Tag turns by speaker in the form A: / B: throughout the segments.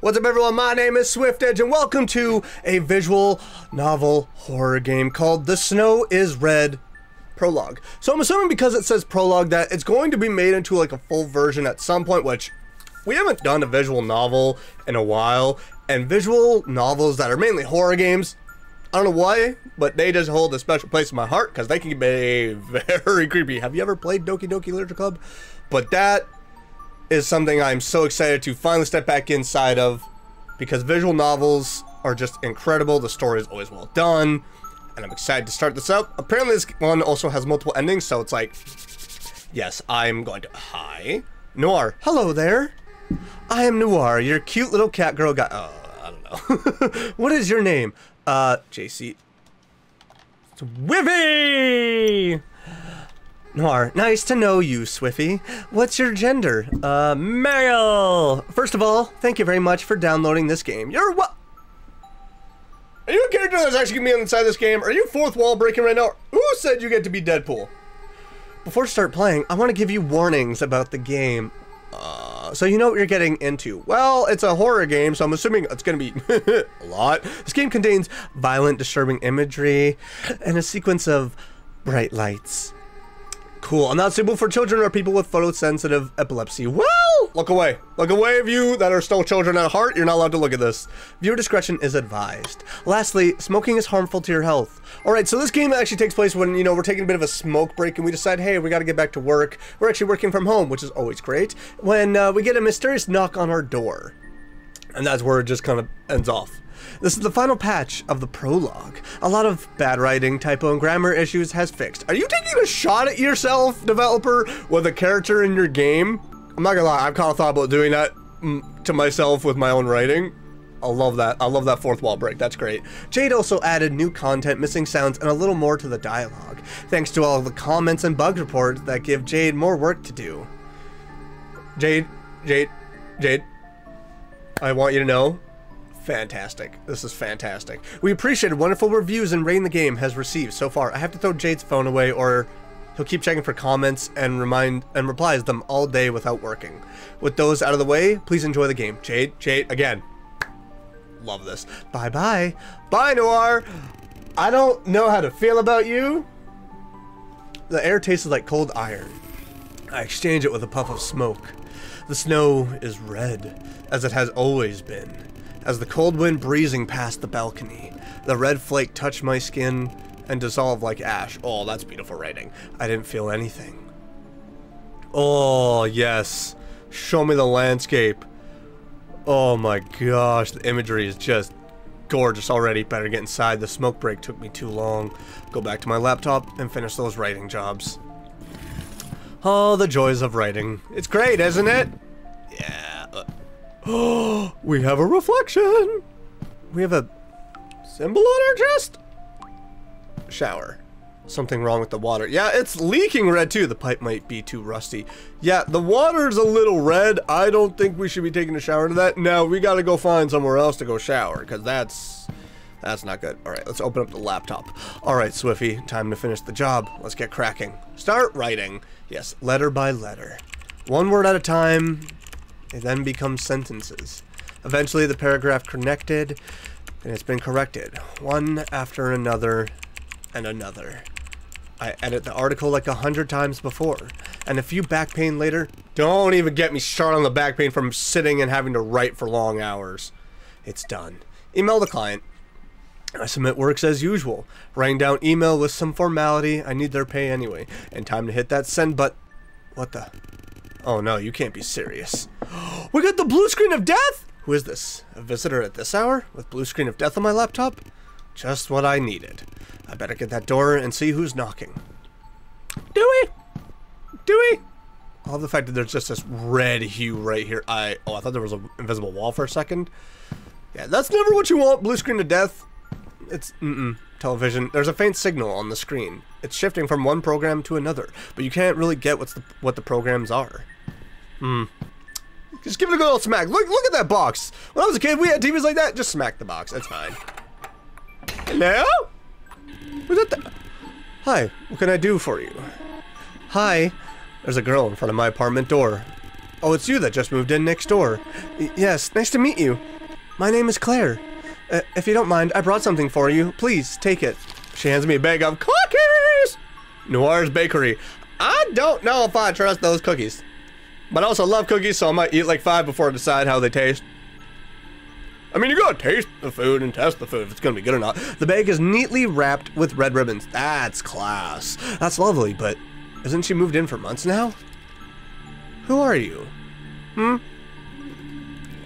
A: What's up, everyone? My name is Swift Edge, and welcome to a visual novel horror game called The Snow is Red Prologue. So I'm assuming because it says prologue that it's going to be made into like a full version at some point, which we haven't done a visual novel in a while, and visual novels that are mainly horror games, I don't know why, but they just hold a special place in my heart because they can be very creepy. Have you ever played Doki Doki Literature Club? But that is something I'm so excited to finally step back inside of, because visual novels are just incredible. The story is always well done, and I'm excited to start this up. Apparently this one also has multiple endings, so it's like, yes, I'm going to... Hi. Noir. Hello there. I am Noir, your cute little cat girl guy. I don't know. What is your name? JC. Swiffy! Noir, nice to know you, Swiffy. What's your gender? Male! First of all, thank you very much for downloading this game. You're what? Are you a character that's actually gonna be inside this game? Are you fourth wall breaking right now? Who said you get to be Deadpool? Before I start playing, I want to give you warnings about the game. So you know what you're getting into. Well, it's a horror game, so I'm assuming it's gonna be a lot. This game contains violent, disturbing imagery and a sequence of bright lights. Cool. I'm not suitable for children or people with photosensitive epilepsy. Well, look away. Look away of you that are still children at heart. You're not allowed to look at this. Viewer discretion is advised. Lastly, smoking is harmful to your health. Alright, so this game actually takes place when, you know, we're taking a bit of a smoke break and we decide, hey, we gotta get back to work. We're actually working from home, which is always great. When we get a mysterious knock on our door. And that's where it just kind of ends off. This is the final patch of the prologue. A lot of bad writing, typo, and grammar issues has fixed. Are you taking a shot at yourself, developer, with a character in your game? I'm not gonna lie, I've kind of thought about doing that to myself with my own writing. I love that. I love that fourth wall break. That's great. Jade also added new content, missing sounds, and a little more to the dialogue. Thanks to all of the comments and bug reports that give Jade more work to do. Jade, I want you to know, fantastic. This is fantastic. We appreciate wonderful reviews and rating the game has received so far. I have to throw Jade's phone away or he'll keep checking for comments and replies them all day without working. With those out of the way, please enjoy the game. Jade, again. Love this. Bye-bye. Bye, Noir. I don't know how to feel about you. The air tastes like cold iron. I exchange it with a puff of smoke. The snow is red, as it has always been. As the cold wind breezing past the balcony, the red flake touched my skin and dissolved like ash. Oh, that's beautiful writing. I didn't feel anything. Oh, yes. Show me the landscape. Oh my gosh, the imagery is just gorgeous already. Better get inside. The smoke break took me too long. Go back to my laptop and finish those writing jobs. Oh, the joys of writing. It's great, isn't it? Yeah. Oh, we have a reflection. We have a symbol on our chest. Shower. Something wrong with the water. Yeah, it's leaking red too. The pipe might be too rusty. Yeah, the water's a little red. I don't think we should be taking a shower to that. No, we gotta go find somewhere else to go shower, because that's not good. All right, let's open up the laptop. All right, Swiffy, time to finish the job. Let's get cracking. Start writing. Yes, letter by letter. One word at a time. It then becomes sentences. Eventually the paragraph connected, and it's been corrected. One after another and another. I edit the article like 100 times before, and a few back pain later. Don't even get me started on the back pain from sitting and having to write for long hours. It's done. Email the client. I submit works as usual. Writing down email with some formality. I need their pay anyway. And time to hit that send button. What the? Oh no, you can't be serious. We got the blue screen of death? Who is this? A visitor at this hour? With blue screen of death on my laptop? Just what I needed. I better get that door and see who's knocking. Dewey? I love the fact that there's just this red hue right here. I thought there was an invisible wall for a second. Yeah, that's never what you want, blue screen of death. It's, television. There's a faint signal on the screen. It's shifting from one program to another, but you can't really get what the programs are. Just give it a good old smack. Look at that box. When I was a kid, we had TVs like that. Just smack the box. That's fine. Hello? Who's that? Hi. What can I do for you? Hi. There's a girl in front of my apartment door. Oh, it's you that just moved in next door. Yes, nice to meet you. My name is Claire. If you don't mind, I brought something for you. Please, take it. She hands me a bag of cookies! Noir's Bakery. I don't know if I trust those cookies. But I also love cookies, so I might eat like 5 before I decide how they taste. I mean, you gotta taste the food and test the food if it's gonna be good or not. The bag is neatly wrapped with red ribbons. That's class. That's lovely, but isn't she moved in for months now? Who are you?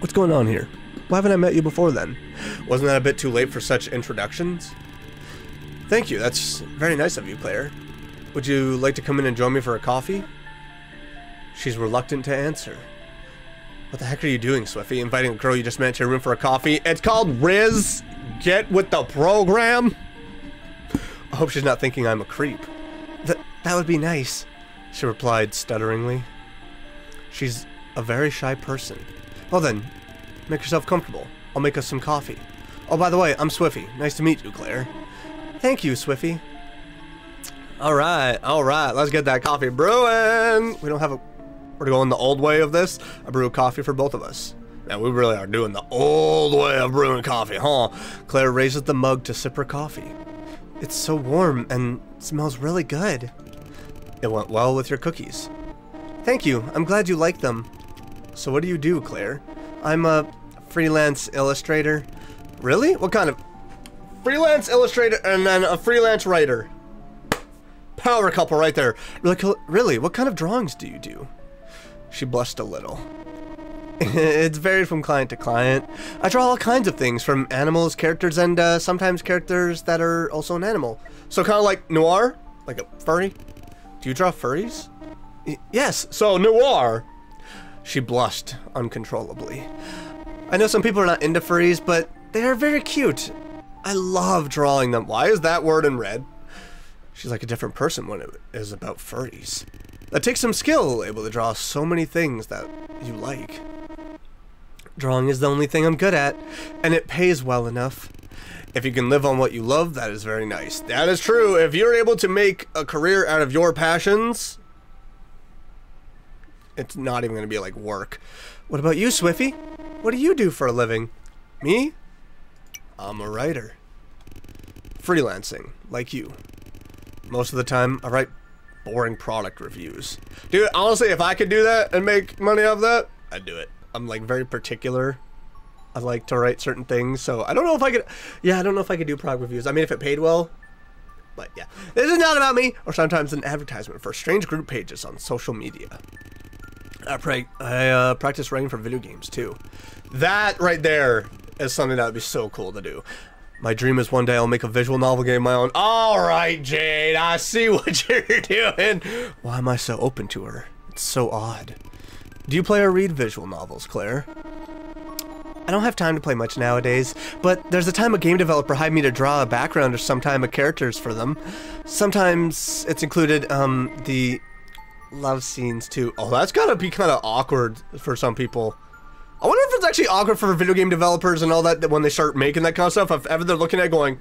A: What's going on here? Why haven't I met you before then? Wasn't that a bit too late for such introductions? Thank you, that's very nice of you, Claire. Would you like to come in and join me for a coffee? She's reluctant to answer. What the heck are you doing, Swiffy? Inviting a girl you just met to your room for a coffee? It's called Riz. Get with the program. I hope she's not thinking I'm a creep. That would be nice, she replied stutteringly. She's a very shy person. Well then, make yourself comfortable. I'll make us some coffee. Oh, by the way, I'm Swiffy. Nice to meet you, Claire. Thank you, Swiffy. Alright, let's get that coffee brewing. We're going the old way of this. I brew coffee for both of us. Now we really are doing the old way of brewing coffee, huh? Claire raises the mug to sip her coffee. It's so warm and smells really good. It went well with your cookies. Thank you, I'm glad you like them. So what do you do, Claire? I'm a freelance illustrator. Really? What kind of... Freelance illustrator and then a freelance writer. Power couple right there. Really? What kind of drawings do you do? She blushed a little. It's varied from client to client. I draw all kinds of things, from animals, characters, and sometimes characters that are also an animal. So kind of like Noir? Like a furry? Do you draw furries? Yes, so Noir. She blushed uncontrollably. I know some people are not into furries, but they are very cute. I love drawing them. Why is that word in red? She's like a different person when it is about furries. That takes some skill, able to draw so many things that you like. Drawing is the only thing I'm good at, and it pays well enough. If you can live on what you love, that is very nice. That is true. If you're able to make a career out of your passions, it's not even going to be like work. What about you, Swiffy? What do you do for a living? Me? I'm a writer. Freelancing, like you. Most of the time, I write boring product reviews. Dude, honestly, if I could do that and make money off that, I'd do it. I'm like very particular. I like to write certain things, so I don't know if I could... Yeah, I don't know if I could do product reviews. I mean, if it paid well, but yeah. This is not about me, or sometimes an advertisement for strange group pages on social media. I practice writing for video games, too. That right there is something that would be so cool to do. My dream is one day I'll make a visual novel game of my own. Alright, Jade, I see what you're doing. Why am I so open to her? It's so odd. Do you play or read visual novels, Claire? I don't have time to play much nowadays, but there's a time a game developer hired me to draw a background or sometime of characters for them. Sometimes it's included, the love scenes too. Oh, that's gotta be kind of awkward for some people. I wonder if it's actually awkward for video game developers and all that when they start making that kind of stuff. If ever they're looking at it going,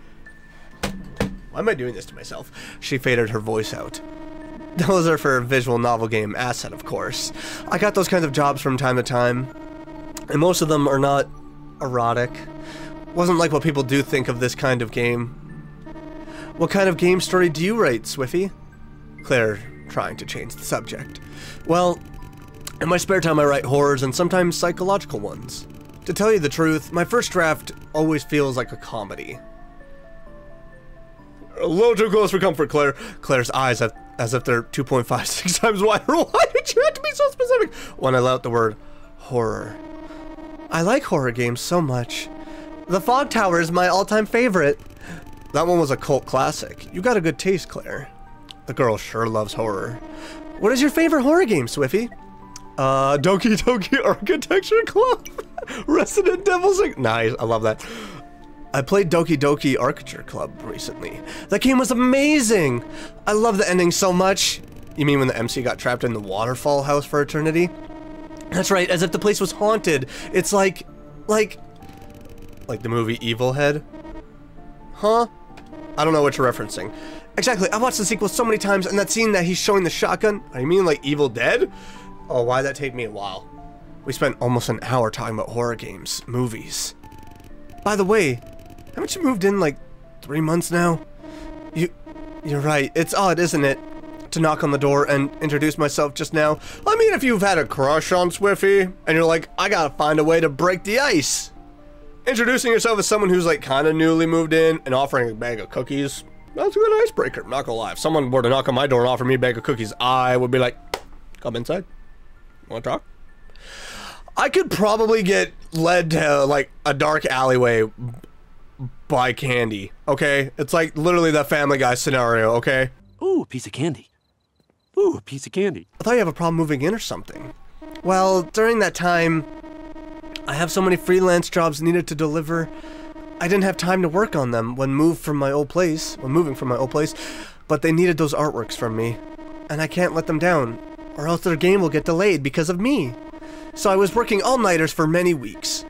A: why am I doing this to myself? She faded her voice out. Those are for a visual novel game asset, of course. I got those kinds of jobs from time to time, and most of them are not erotic. Wasn't like what people do think of this kind of game. What kind of game story do you write, Swiffy? Claire, trying to change the subject. Well, in my spare time I write horrors and sometimes psychological ones. To tell you the truth, my first draft always feels like a comedy. A little too close for comfort, Claire. Claire's eyes have, as if they're 2.56 times wider. Why did you have to be so specific? When I let out the word horror. I like horror games so much. The Fog Tower is my all-time favorite. That one was a cult classic. You got a good taste, Claire. The girl sure loves horror. What is your favorite horror game, Swiffy? Doki Doki Architecture Club. Resident Evil 6. Nice, I love that. I played Doki Doki Architecture Club recently. That game was amazing. I love the ending so much. You mean when the MC got trapped in the waterfall house for eternity? That's right, as if the place was haunted. It's like the movie Evil Head? Huh? I don't know what you're referencing. Exactly, I watched the sequel so many times, and that scene that he's showing the shotgun, you mean like Evil Dead? Oh, why'd that take me a while? We spent almost an hour talking about horror games, movies. By the way, haven't you moved in like 3 months now? You're right. It's odd, isn't it? To knock on the door and introduce myself just now. I mean, if you've had a crush on Swiffy, and you're like, I gotta find a way to break the ice. Introducing yourself as someone who's like kind of newly moved in and offering a bag of cookies, that's a good icebreaker, not gonna lie. If someone were to knock on my door and offer me a bag of cookies, I would be like, come inside. Wanna talk? I could probably get led to like a dark alleyway by candy, okay? It's like literally that Family Guy scenario, okay?
B: Ooh, a piece of candy. Ooh, a piece of candy.
A: I thought you have a problem moving in or something. Well, during that time, I have so many freelance jobs needed to deliver. I didn't have time to work on them when moving from my old place, but they needed those artworks from me. And I can't let them down, or else their game will get delayed because of me. So I was working all-nighters for many weeks.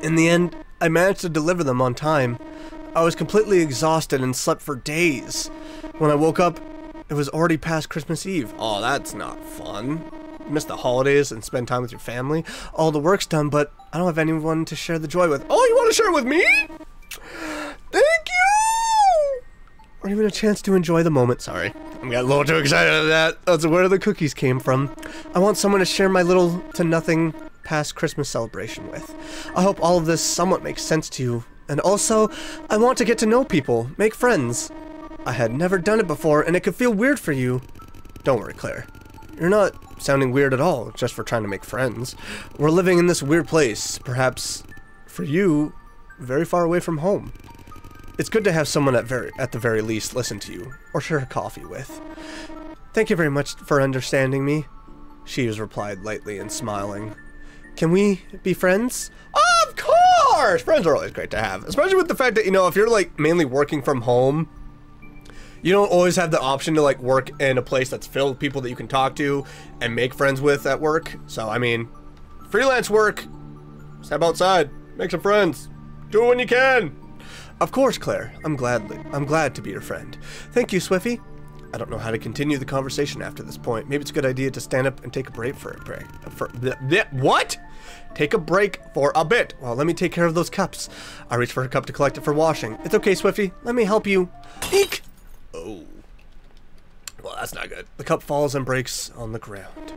A: In the end, I managed to deliver them on time. I was completely exhausted and slept for days. When I woke up, it was already past Christmas Eve. Oh, that's not fun. Miss the holidays and spend time with your family. All the work's done, but I don't have anyone to share the joy with. Oh, you want to share it with me? Thank you! Or even a chance to enjoy the moment. Sorry, I'm getting a little too excited at that. That's where the cookies came from. I want someone to share my little to nothing past Christmas celebration with. I hope all of this somewhat makes sense to you. And also, I want to get to know people, make friends. I had never done it before, and it could feel weird for you. Don't worry, Claire. You're not sounding weird at all, just for trying to make friends. We're living in this weird place, perhaps, for you, very far away from home. It's good to have someone at the very least listen to you, or share a coffee with. Thank you very much for understanding me. She has replied lightly and smiling. Can we be friends? Of course! Friends are always great to have, especially with the fact that, you know, if you're like mainly working from home, you don't always have the option to like work in a place that's filled with people that you can talk to and make friends with at work. So, I mean, freelance work, step outside, make some friends, do it when you can. Of course, Claire, I'm glad to be your friend. Thank you, Swiffy. I don't know how to continue the conversation after this point. Maybe it's a good idea to stand up and take a break for a break. What? Take a break for a bit. Well, let me take care of those cups. I reach for a cup to collect it for washing. It's okay, Swiffy. Let me help you. Eek! Oh. Well, that's not good. The cup falls and breaks on the ground.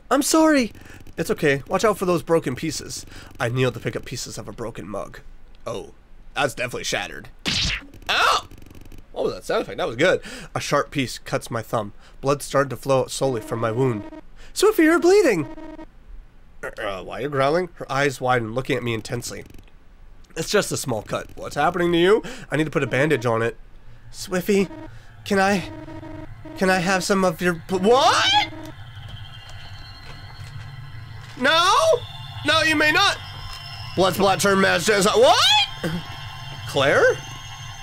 A: I'm sorry. It's okay. Watch out for those broken pieces. I kneel to pick up pieces of a broken mug. Oh, that's definitely shattered. Ow! What was that sound effect? That was good. A sharp piece cuts my thumb. Blood started to flow out slowly from my wound. Swiffy, you're bleeding! Why are you growling? Her eyes widen, looking at me intensely. It's just a small cut. What's happening to you? I need to put a bandage on it. Swiffy, can I have some of your... What? No? No, you may not. Blood splat turn matches. What? Claire?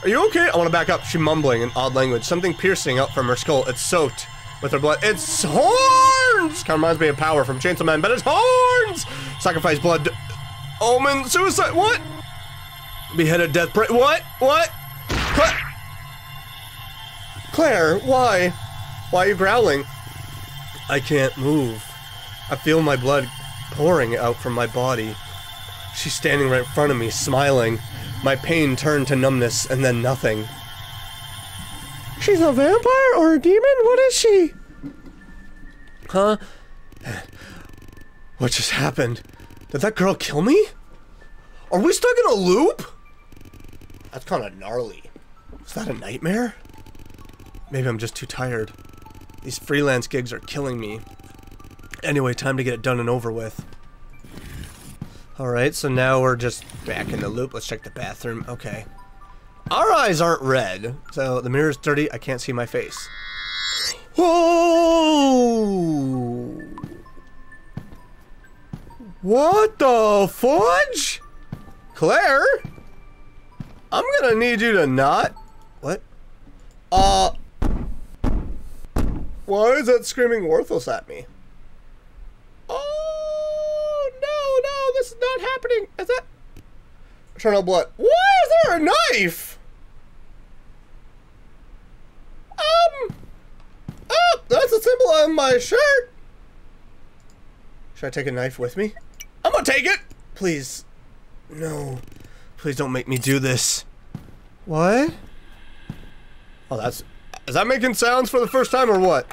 A: Are you okay? I want to back up. She's mumbling in odd language. Something piercing out from her skull. It's soaked with her blood. It's horns! Kind of reminds me of Power from Chainsaw Man, but it's horns! Sacrifice blood. Omen. Suicide. What? Beheaded death. What? What? Claire, why? Why are you growling? I can't move. I feel my blood pouring out from my body. She's standing right in front of me, smiling. My pain turned to numbness and then nothing. She's a vampire or a demon? What is she? Huh? What just happened? Did that girl kill me? Are we stuck in a loop? That's kind of gnarly. Is that a nightmare? Maybe I'm just too tired. These freelance gigs are killing me. Anyway, time to get it done and over with. Alright, so now we're just back in the loop. Let's check the bathroom. Okay. Our eyes aren't red, so the mirror's dirty. I can't see my face. Whoa! What the fudge? Claire? I'm gonna need you to not... What? Why is that screaming worthless at me? Oh, no, this is not happening. Is that... Eternal blood. Why is there a knife? Oh, that's a symbol on my shirt. Should I take a knife with me? I'm gonna take it! Please. No. Please don't make me do this. What? Oh, that's... Is that making sounds for the first time or what?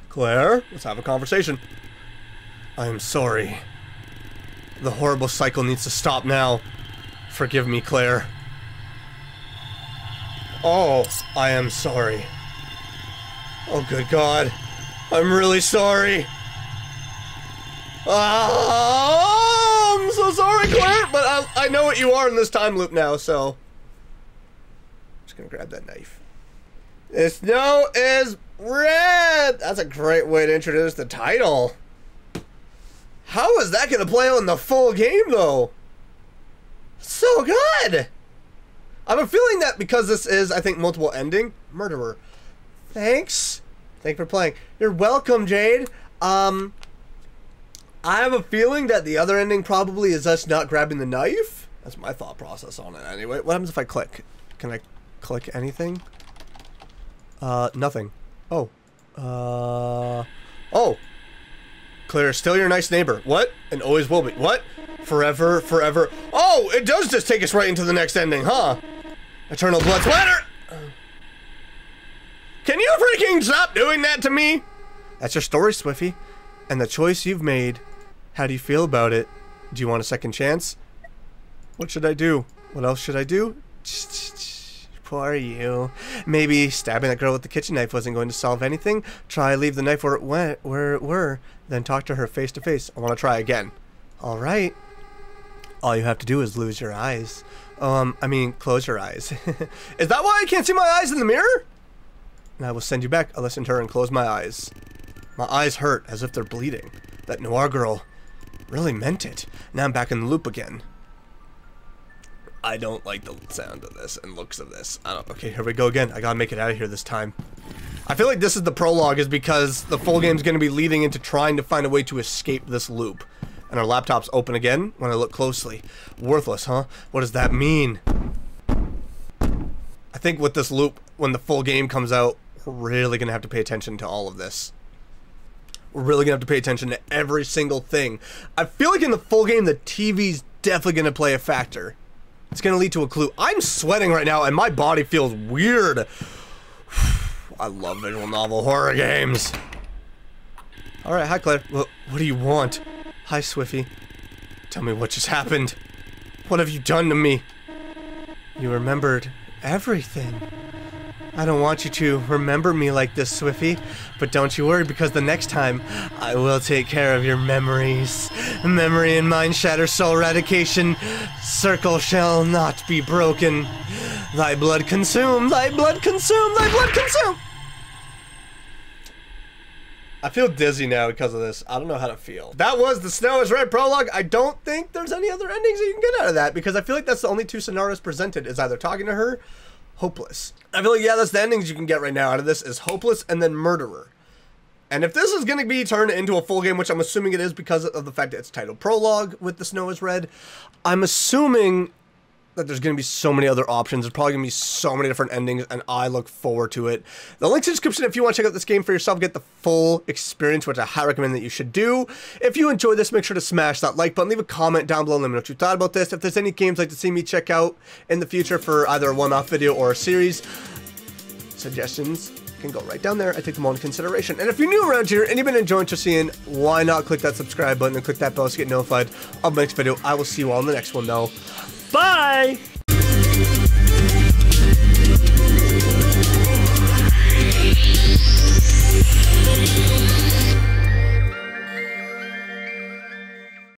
A: Claire, let's have a conversation. I am sorry. The horrible cycle needs to stop now. Forgive me, Claire. Oh, I am sorry. Oh, good God. I'm really sorry. I'm so sorry, Claire, but I know what you are in this time loop now, so... I'm just gonna grab that knife. The snow is red! That's a great way to introduce the title. How is that gonna play out in the full game, though? So good! I have a feeling that because this is, I think, multiple ending, murderer. Thanks. Thanks for playing. You're welcome, Jade. I have a feeling that the other ending probably is us not grabbing the knife. That's my thought process on it anyway. What happens if I click? Can I click anything? Nothing. Oh. Oh. Claire, still your nice neighbor. What? And always will be. What? Forever, forever. Oh, it does just take us right into the next ending, huh? Eternal blood splatter! Can you freaking stop doing that to me? That's your story, Swiffy. And the choice you've made. How do you feel about it? Do you want a second chance? What should I do? What else should I do? Poor you. Maybe stabbing that girl with the kitchen knife wasn't going to solve anything. Try leave the knife where it were, then talk to her face to face. I want to try again. All right. All you have to do is lose your eyes. I mean, close your eyes. Is that why I can't see my eyes in the mirror? And I will send you back. I'll listen to her and close my eyes. My eyes hurt as if they're bleeding. That Noir girl really meant it. Now I'm back in the loop again. I don't like the sound of this and looks of this. Okay, here we go again. I gotta make it out of here this time. I feel like this is the prologue is because the full game's gonna be leading into trying to find a way to escape this loop. And our laptop's open again when I look closely. Worthless, huh? What does that mean? I think with this loop, when the full game comes out, we're really gonna have to pay attention to all of this. We're really gonna have to pay attention to every single thing. I feel like in the full game, the TV's definitely gonna play a factor. It's gonna lead to a clue. I'm sweating right now and my body feels weird. I love visual novel horror games. Alright, hi Claire. What do you want? Hi Swiffy. Tell me what just happened. What have you done to me? You remembered everything. I don't want you to remember me like this, Swiffy, but don't you worry because the next time I will take care of your memories. Memory and mind shatter soul eradication. Circle shall not be broken. Thy blood consume, thy blood consume, thy blood consume. I feel dizzy now because of this. I don't know how to feel. That was the Snow is Red prologue. I don't think there's any other endings you can get out of that because I feel like that's the only two scenarios presented is either talking to her, hopeless. I feel like, yeah, that's the endings you can get right now out of this is hopeless and then murderer. And if this is going to be turned into a full game, which I'm assuming it is because of the fact that it's titled prologue with the Snow is Red, I'm assuming that there's going to be so many other options. There's probably going to be so many different endings, and I look forward to it. The link's in the description if you want to check out this game for yourself, get the full experience, which I highly recommend that you should do. If you enjoyed this, make sure to smash that like button, leave a comment down below, and let me know what you thought about this. If there's any games you'd like to see me check out in the future for either a one-off video or a series, suggestions can go right down there. I take them all into consideration. And if you're new around here and you've been enjoying what you're seeing, why not click that subscribe button and click that bell to get notified of my next video. I will see you all in the next one, though. Bye!